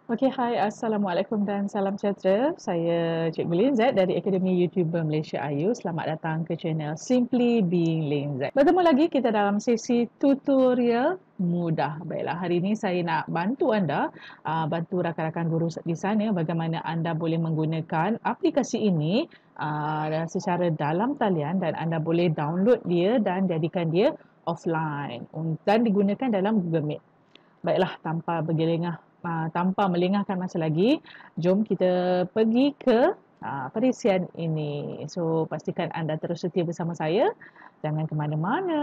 Okey, hai. Assalamualaikum dan salam sejahtera. Saya Cikgu Lin Z dari Akademi YouTuber Malaysia Ayu. Selamat datang ke channel Simply Being Lin Z. Bertemu lagi kita dalam sesi tutorial mudah. Baiklah, hari ini saya nak bantu anda, bantu rakan-rakan guru di sana bagaimana anda boleh menggunakan aplikasi ini secara dalam talian dan anda boleh download dia dan jadikan dia offline dan digunakan dalam Google Meet. Baiklah, tanpa melengahkan masa lagi, jom kita pergi ke perisian ini. So, pastikan anda terus setia bersama saya. Jangan ke mana-mana.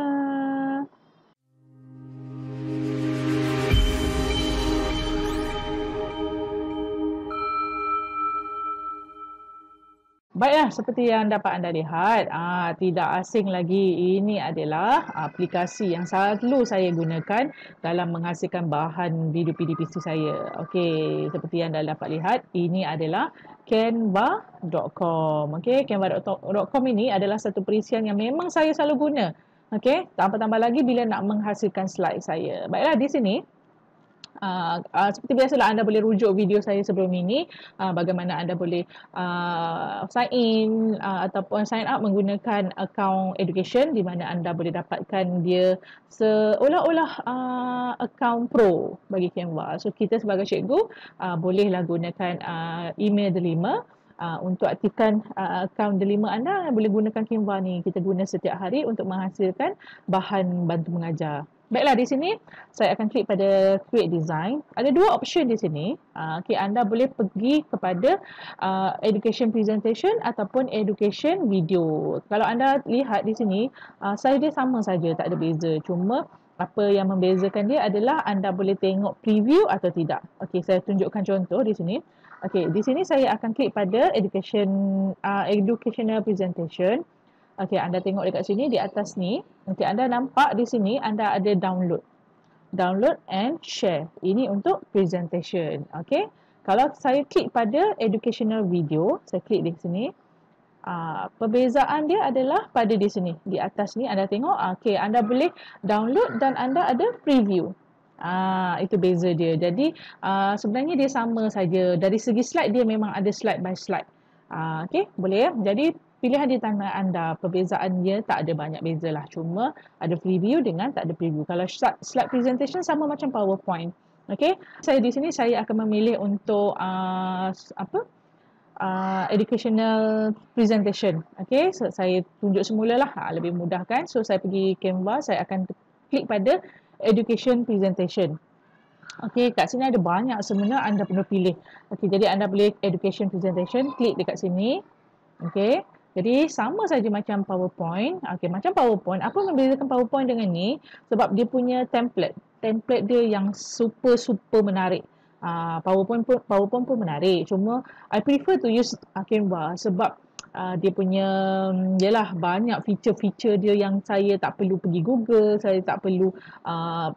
Baiklah, seperti yang dapat anda lihat, tidak asing lagi, ini adalah aplikasi yang selalu saya gunakan dalam menghasilkan bahan video PDPC saya. Okey, seperti yang anda dapat lihat, ini adalah canva.com. Okey, canva.com ini adalah satu perisian yang memang saya selalu guna. Okey, tambah-tambah lagi bila nak menghasilkan slide saya. Baiklah, di sini seperti biasalah anda boleh rujuk video saya sebelum ini, bagaimana anda boleh sign in ataupun sign up menggunakan akaun education di mana anda boleh dapatkan dia seolah-olah akaun pro bagi Canva. So kita sebagai cikgu bolehlah gunakan email Delima. Untuk aktifkan akaun Delima anda boleh gunakan Canva ni. Kita guna setiap hari untuk menghasilkan bahan bantu mengajar. Baiklah, di sini saya akan klik pada create design. Ada dua option di sini. Okay, anda boleh pergi kepada education presentation ataupun education video. Kalau anda lihat di sini, size dia sama saja, tak ada beza. Cuma apa yang membezakan dia adalah anda boleh tengok preview atau tidak. Okey, saya tunjukkan contoh di sini. Okey, di sini saya akan klik pada educational presentation. Okey, anda tengok dekat sini di atas ni. Okey, anda nampak di sini anda ada download. Download and share. Ini untuk presentation. Okey. Kalau saya klik pada educational video, saya klik di sini. Perbezaan dia adalah pada di sini. Di atas ni anda tengok, okey, anda boleh download dan anda ada preview. Itu beza dia. Jadi sebenarnya dia sama saja. Dari segi slide dia memang ada slide by slide. Okey, boleh ya. Jadi pilihan di tangan anda, perbezaannya tak ada banyak beza lah. Cuma ada preview dengan tak ada preview. Kalau slide presentation sama macam PowerPoint. Okey, saya di sini saya akan memilih untuk educational presentation. Okey, so, saya tunjuk semula lah, lebih mudah kan. So saya pergi Canva, saya akan klik pada education presentation. Okey, kat sini ada banyak sebenarnya anda perlu pilih. Okey, jadi anda boleh education presentation, klik dekat sini. Okey, jadi sama saja macam PowerPoint. Okey, macam PowerPoint. Apa membezakan PowerPoint dengan ni? Sebab dia punya template. Template dia yang super menarik. PowerPoint pun menarik. Cuma I prefer to use Canva sebab dia punya yalah banyak feature-feature dia yang saya tak perlu pergi Google, saya tak perlu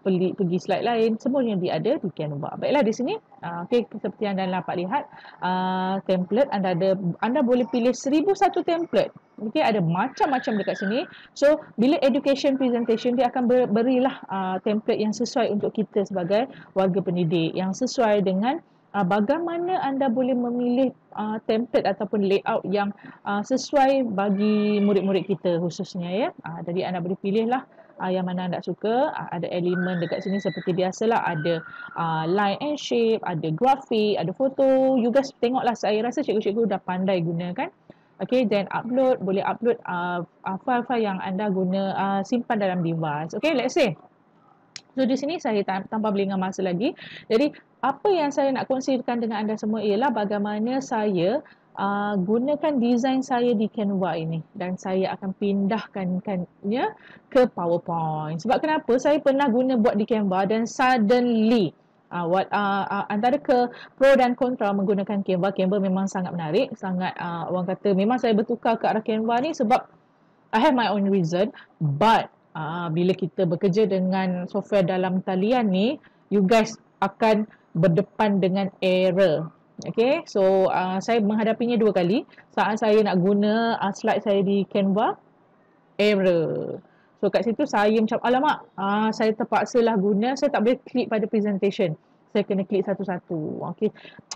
pergi slide lain, semuanya dia ada di Canva. Baiklah, di sini okey, seperti yang anda dapat lihat, template anda boleh pilih 1001 template. Okey, ada macam-macam dekat sini. So bila education presentation dia akan berilah template yang sesuai untuk kita sebagai warga pendidik, yang sesuai dengan bagaimana anda boleh memilih template ataupun layout yang sesuai bagi murid-murid kita khususnya ya. Jadi anda boleh pilihlah yang mana anda suka. Ada elemen dekat sini seperti biasalah, ada line and shape, ada grafik, ada foto. You guys tengoklah, saya rasa cikgu-cikgu dah pandai guna kan. Okay, then boleh upload file-file yang anda guna simpan dalam device. Okay, let's say. So di sini saya tanpa melengah masa lagi. Jadi apa yang saya nak kongsikan dengan anda semua ialah bagaimana saya gunakan design saya di Canva ini dan saya akan pindahkannya ke PowerPoint. Sebab kenapa? Saya pernah buat di Canva dan suddenly antara ke pro dan kontra menggunakan Canva. Canva memang sangat menarik, sangat orang kata memang saya bertukar ke arah Canva ni sebab I have my own reason, but bila kita bekerja dengan software dalam talian ni, you guys akan berdepan dengan error. Okay, so saya menghadapinya 2 kali. Saat saya nak guna slide saya di Canva, error. So kat situ saya macam alamak, saya terpaksalah guna, saya tak boleh klik pada presentation. saya kena klik satu-satu. Okay.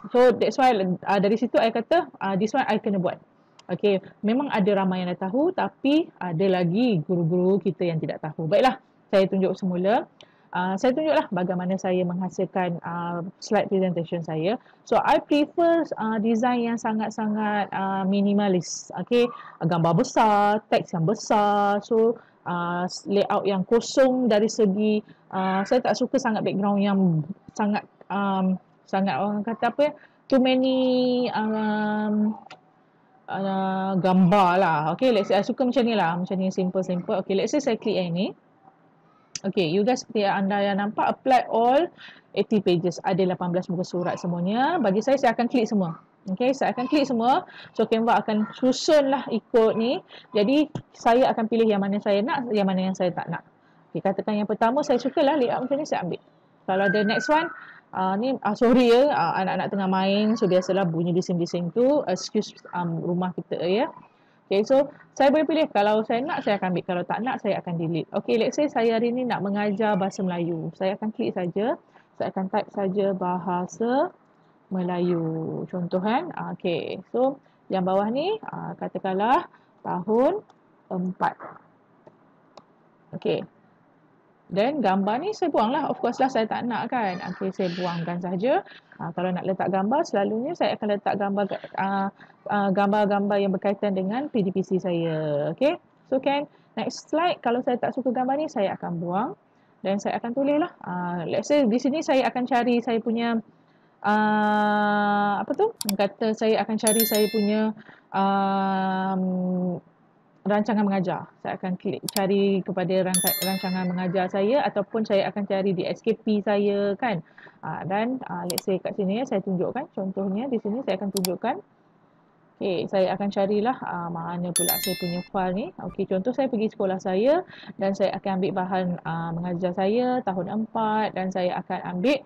So that's why dari situ I kata this one I kena buat. Okay. Memang ada ramai yang dah tahu, tapi ada lagi guru-guru kita yang tidak tahu. Baiklah, saya tunjuk semula. Saya tunjuklah bagaimana saya menghasilkan slide presentation saya. So I prefer design yang sangat-sangat minimalis. Okay. Gambar besar, teks yang besar. So layout yang kosong dari segi saya tak suka sangat background yang sangat sangat orang kata apa ya, too many gambar lah. Okay, let's say I suka macam ni lah, macam ni simple. Okay, let's say saya klik yang ni. Okay, you guys seperti anda yang nampak, apply all 80 pages. Ada 18 muka surat semuanya. Bagi saya akan klik semua. Okay, saya akan klik semua. So, Canva akan susun lah ikut ni. Jadi, saya akan pilih yang mana saya nak, yang mana yang saya tak nak. Okay, katakan yang pertama, saya sukalah layout macam ni, saya ambil. Kalau ada next one, ni sorry ya, anak-anak tengah main. So, biasalah bunyi bising-bising tu. Excuse rumah kita ya. Okay, so saya boleh pilih. Kalau saya nak, saya akan ambil. Kalau tak nak, saya akan delete. Okay, let's say saya hari ni nak mengajar bahasa Melayu. Saya akan klik saja. Saya akan type saja bahasa Melayu. Contoh kan. Okay, so yang bawah ni, katakanlah tahun 4. Okay. Dan gambar ni saya buang lah. Of course lah saya tak nak kan. Okay, saya buangkan saja. Kalau nak letak gambar, selalunya saya akan letak gambar-gambar yang berkaitan dengan PDPC saya. Okay. So kan, next slide. Kalau saya tak suka gambar ni, saya akan buang. Dan saya akan tulis lah. Let's say di sini saya akan cari saya punya apa tu? Kata saya akan cari saya punya rancangan mengajar. Saya akan klik cari kepada rancangan mengajar saya, ataupun saya akan cari di SKP saya kan. Dan let's say kat sini saya tunjukkan contohnya. Di sini saya akan tunjukkan. Okay, saya akan carilah mana pula saya punya file ni. Okay, contoh saya pergi sekolah saya dan saya akan ambil bahan mengajar saya tahun 4 dan saya akan ambil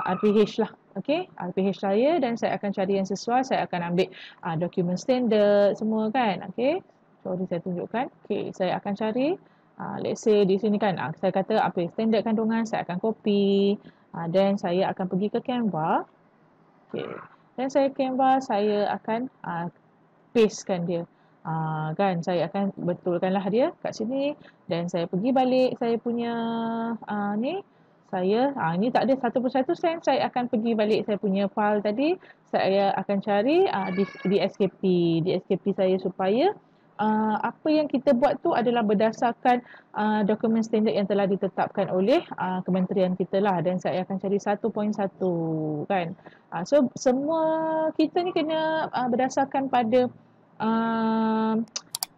RPH lah. Okay, RPH saya dan saya akan cari yang sesuai. Saya akan ambil dokumen standard semua kan. Okay. Sorry saya tunjukkan. Okay, saya akan cari. Let's say di sini kan, saya kata apa standard kandungan, saya akan copy. Dan saya akan pergi ke Canva. Okay. Dan saya Canva, saya akan pastekan dia. Kan, saya akan betulkanlah dia kat sini. Dan saya pergi balik saya punya ni. Saya, ini tak ada satu persatu sense. Saya akan pergi balik saya punya file tadi. Saya akan cari di SKP. Di SKP saya supaya apa yang kita buat tu adalah berdasarkan dokumen standard yang telah ditetapkan oleh kementerian kita lah, dan saya akan cari 1.1 kan. So semua kita ni kena berdasarkan pada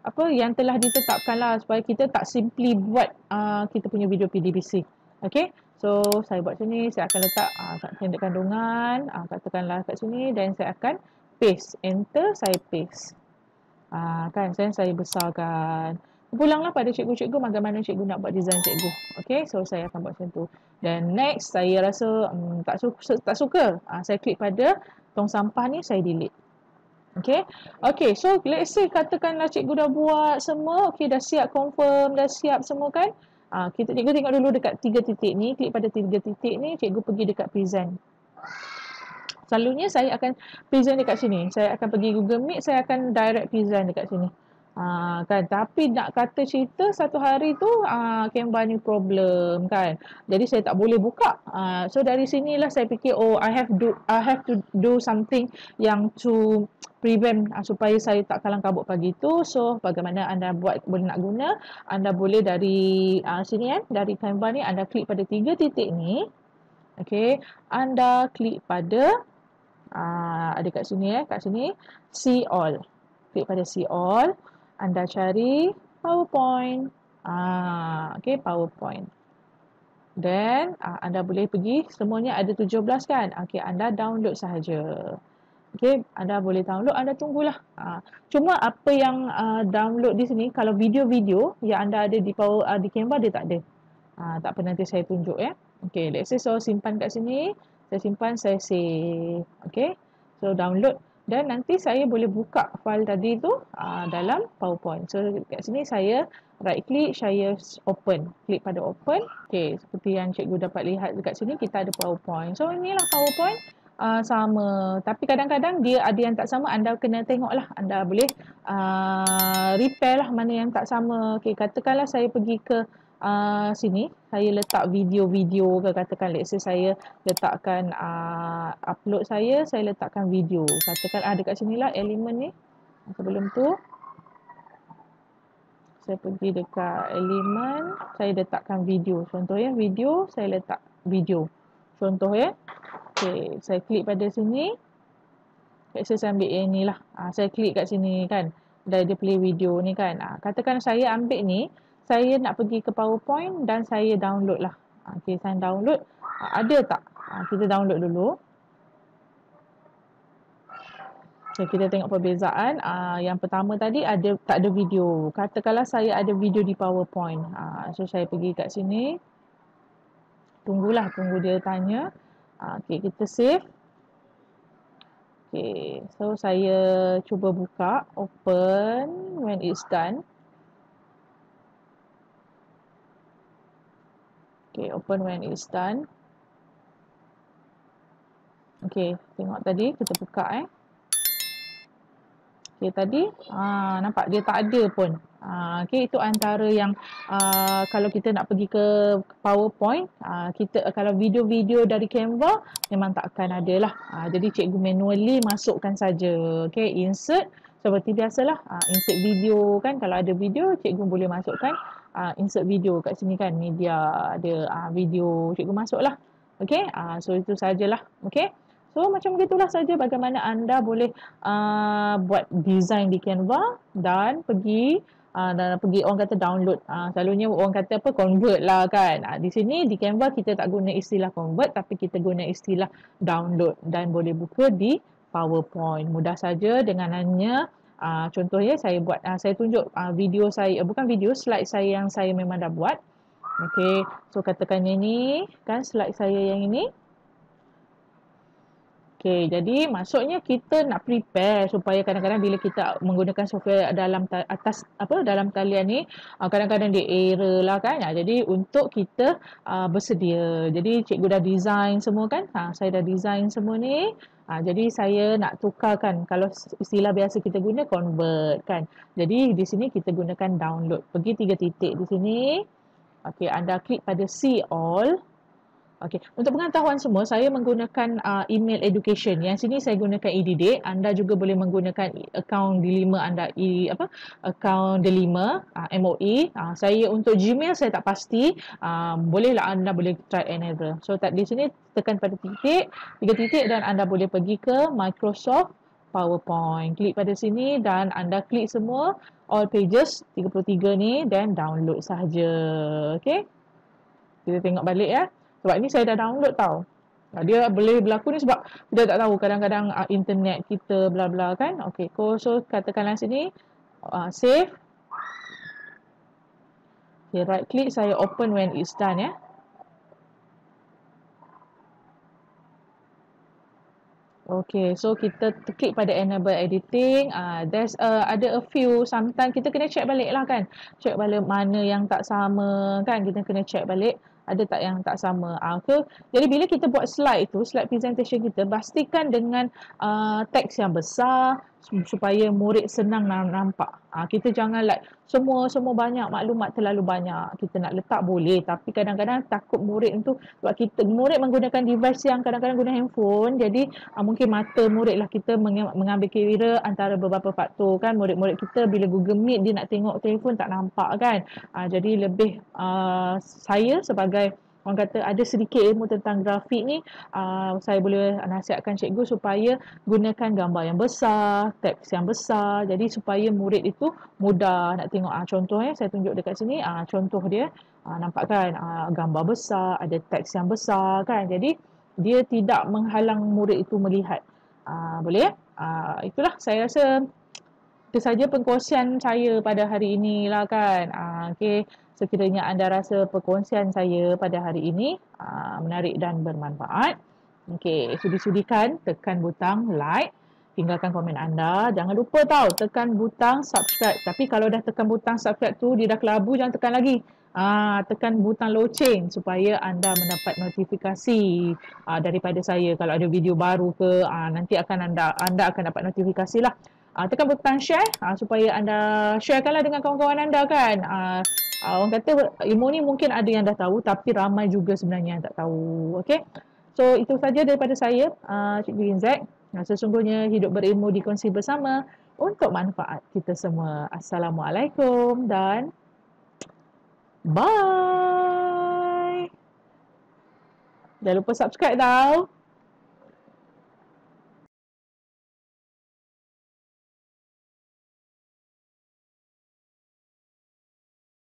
apa yang telah ditetapkan lah, supaya kita tak simply buat kita punya video PDPC. Okay, so saya buat sini, saya akan letak standard kandungan, katakanlah kat sini, dan saya akan paste, enter, saya paste. Kan, saya besarkan. Pulanglah pada cikgu-cikgu bagaimana cikgu nak buat design cikgu. Okay, so saya akan buat macam tu. Dan next, saya rasa tak suka. Saya klik pada tong sampah ni, saya delete. Okay, okay, so let's say katakanlah cikgu dah buat semua. Okay, dah siap confirm, dah siap semua kan. Cikgu tengok dulu dekat 3 titik ni. Klik pada 3 titik ni, cikgu pergi dekat present. Selalunya saya akan present dekat sini. Saya akan pergi Google Meet, saya akan direct present dekat sini. Kan, tapi nak kata cerita satu hari tu Canva ni problem kan. Jadi saya tak boleh buka. So dari sinilah saya fikir, I have to do something yang to prevent supaya saya tak kalang kabut pagi tu. So bagaimana anda boleh nak guna? Anda boleh dari sini kan, dari Canva ni anda klik pada 3 titik ni. Okay, anda klik pada ada kat sini kat sini see all. Klik pada see all. Anda cari PowerPoint. Okay, PowerPoint. Dan anda boleh pergi, semuanya ada 17 kan. Okay, anda download sahaja. Okay, anda boleh download, anda tunggulah. Cuma apa yang download di sini, kalau video-video yang anda ada di Canva, dia tak ada. Tak apa, nanti saya tunjuk ya. Okay, let's say so simpan kat sini. Saya simpan, saya save. Okay, so download. dan nanti saya boleh buka file tadi tu dalam PowerPoint. So kat sini saya right click, saya open, klik pada open. Okey, seperti yang cikgu dapat lihat dekat sini kita ada PowerPoint. So inilah PowerPoint. Sama, tapi kadang-kadang dia ada yang tak sama, anda kena tengoklah, anda boleh repair lah mana yang tak sama. Okey, katakanlah saya pergi ke sini, saya letak video-video ke, katakan let's say saya letakkan upload saya letakkan video, katakan dekat sinilah elemen ni. Sebelum tu saya pergi dekat elemen, saya letakkan video, contoh ya, video, saya letak video, contoh ya. Okay, saya klik pada sini, saya ambil yang ni lah, saya klik kat sini kan, dia play video ni kan. Katakan saya ambil ni, saya nak pergi ke PowerPoint dan saya download lah. Okay, saya download, ada tak? Kita download dulu. Okay, kita tengok perbezaan. Yang pertama tadi tak ada video. Katakanlah saya ada video di PowerPoint. So saya pergi kat sini. Tunggu dia tanya. Okay, kita save. Okay, so saya cuba buka. Open when it's done. Okay, open when it's done. Okay, tengok tadi kita buka Okay, tadi nampak dia tak ada pun. Okay, itu antara yang kalau kita nak pergi ke PowerPoint, kita kalau video-video dari Canva memang tak akan ada lah. Jadi cikgu manually masukkan saja. Okay, insert seperti biasalah. Insert video kan, kalau ada video cikgu boleh masukkan insert video kat sini kan, media ada video, cikgu masuklah. Okay, so itu sajalah. Okay. So macam begitulah saja bagaimana anda boleh buat design di Canva dan pergi orang kata download. Selalunya orang kata apa, convert lah kan. Di sini di Canva kita tak guna istilah convert, tapi kita guna istilah download dan boleh buka di PowerPoint. Mudah saja dengan hanya contohnya saya buat, saya tunjuk video saya, bukan video, slide saya yang saya memang dah buat. Okay, so katakan ini kan slide saya yang ini. Okay, jadi maksudnya kita nak prepare supaya kadang-kadang bila kita menggunakan software dalam dalam talian ni, kadang-kadang dia error lah kan. Jadi untuk kita bersedia. Jadi cikgu dah design semua kan. Saya dah design semua ni. Jadi saya nak tukarkan, kalau istilah biasa kita guna convert kan. Jadi di sini kita gunakan download. Pergi 3 titik di sini. Okay, anda klik pada see all. Okey, untuk pengetahuan semua, saya menggunakan email education. Yang sini saya gunakan eDidik. Anda juga boleh menggunakan akaun D5 anda, akaun D5 MOE. Saya untuk Gmail saya tak pasti. Bolehlah anda boleh try and error. So di sini tekan pada tiga titik dan anda boleh pergi ke Microsoft PowerPoint. Klik pada sini dan anda klik semua all pages 33 ni dan download sahaja. Okey. Kita tengok balik ya. Sebab ni saya dah download tau. Dia boleh berlaku ni sebab kita tak tahu kadang-kadang internet kita bla bla kan. Okay, so katakanlah sini save. Okay, right click, saya open when it's done ya. Okay, so kita klik pada enable editing. There's ada a few, sometimes kita kena check balik lah kan. Check balik mana yang tak sama kan. Kita kena check balik ada tak yang tak sama. Okay. Jadi bila kita buat slide tu, slide presentation kita, pastikan dengan teks yang besar supaya murid senang nampak. Kita jangan like semua banyak maklumat, terlalu banyak. Kita nak letak boleh, tapi kadang-kadang takut murid tu, sebab murid menggunakan device yang kadang-kadang guna handphone, jadi mungkin mata murid lah, kita mengambil kira antara beberapa faktor kan. Murid-murid kita bila Google Meet dia nak tengok telefon tak nampak kan. Jadi lebih saya sebagai orang kata ada sedikit ilmu tentang grafik ni, saya boleh nasihatkan cikgu supaya gunakan gambar yang besar, teks yang besar, jadi supaya murid itu mudah nak tengok. Contohnya saya tunjuk dekat sini, contoh dia, nampak kan, gambar besar, ada teks yang besar kan, jadi dia tidak menghalang murid itu melihat. Boleh ya? Itulah saya rasa itu saja perkongsian saya pada hari ini lah kan. Okay. Sekiranya anda rasa perkongsian saya pada hari ini menarik dan bermanfaat, okay, sudi-sudikan tekan butang like tinggalkan komen anda. Jangan lupa tau, tekan butang subscribe. Tapi kalau dah tekan butang subscribe tu, dia dah kelabu, jangan tekan lagi. Tekan butang loceng supaya anda mendapat notifikasi daripada saya. Kalau ada video baru ke, nanti akan anda akan dapat notifikasi lah. Tekan butang share supaya anda sharekanlah dengan kawan-kawan anda kan. Orang kata ilmu ni mungkin ada yang dah tahu, tapi ramai juga sebenarnya yang tak tahu. Okay? So itu saja daripada saya, Cik Bin Zack. Sesungguhnya hidup berilmu dikongsi bersama untuk manfaat kita semua. Assalamualaikum dan bye. Jangan lupa subscribe tau.